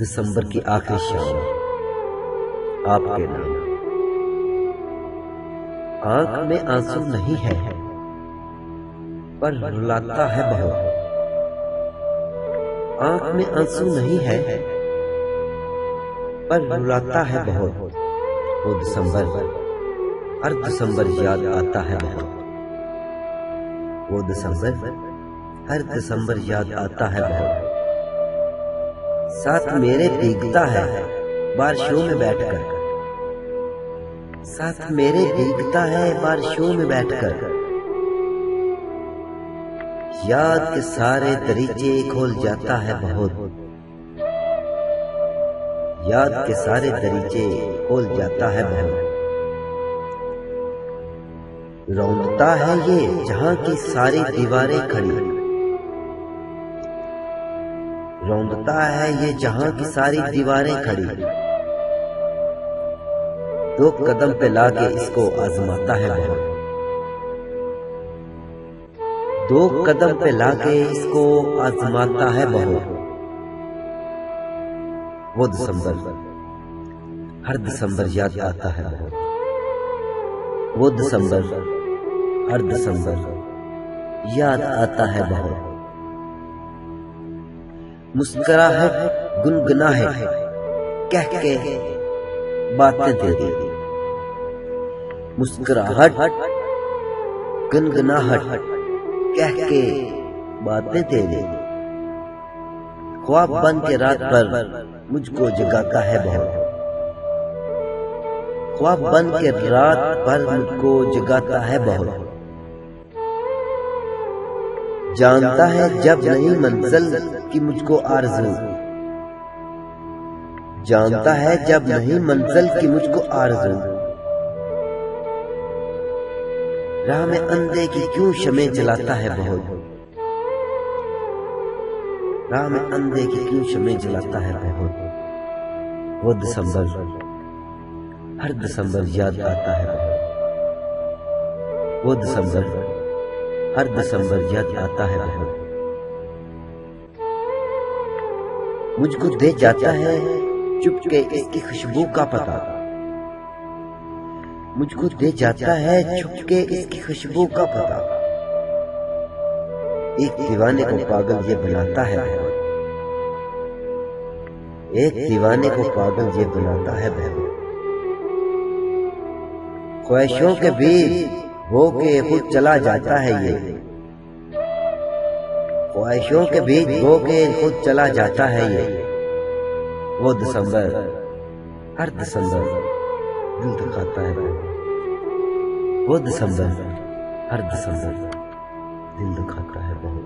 दिसंबर की आखिरी शाम आपके नाम। आंख में आंसू नहीं है पर रुलाता है बहुत। आंख में आंसू नहीं है पर रुलाता है बहुत। वो दिसंबर हर दिसंबर याद आता है बहुत। वो दिसंबर हर दिसंबर याद आता है बहुत। साथ मेरे भीगता है बारिशों में बैठकर। साथ मेरे भीगता है बारिशों में बैठकर। याद के सारे दरीचे खोल जाता है बहुत। याद के सारे दरीचे खोल जाता है बहुत। रौंदता है ये जहां की सारी दीवारें खड़ी। रौंदता है ये जहां की सारी दीवारें खड़ी। दो कदम पे लाके इसको आजमाता है बहुत। दो कदम पे लाके इसको आजमाता है बहुत। वो दिसंबर हर दिसंबर याद आता है बहुत। वो दिसंबर हर दिसंबर याद आता है बहुत। मुस्कुराहट गुनगुनाहट कह के बातें तेरी। मुस्कुराहट गुनगुनाहट कह के बातें तेरी। ख्वाब बन के रात भर मुझको जगाता है बहुत। ख्वाब बन के रात भर मुझको जगाता है बहुत। जानता है जब नहीं मंजिल की मुझको आरज़ू। जानता है जब नहीं मंजिल की मुझको आरज़ू। राह में अंधे की क्यों शमे जलाता है बहुत। राह में अंधे की क्यों शमे जलाता है बहुत। वो दिसंबर हर दिसंबर याद आता है बहुत। वो दिसंबर हर दिसंबर याद आता है बहुत। मुझको दे जाता है चुपके इसकी खुशबू का पता। मुझको दे जाता है चुपके इसकी खुशबू का पता। एक दीवाने को पागल ये बनाता है बहुत। एक दीवाने को पागल ये बनाता है बहुत। ख्वाहिशों के बीच होके खुद चला जाता है ये। ख्वाहिशों के बीच होके खुद चला जाता है ये। वो दिसंबर हर दिसंबर दिल दुखाता है बहुत। वो दिसंबर हर दिसंबर दिल दुखाता है बहुत।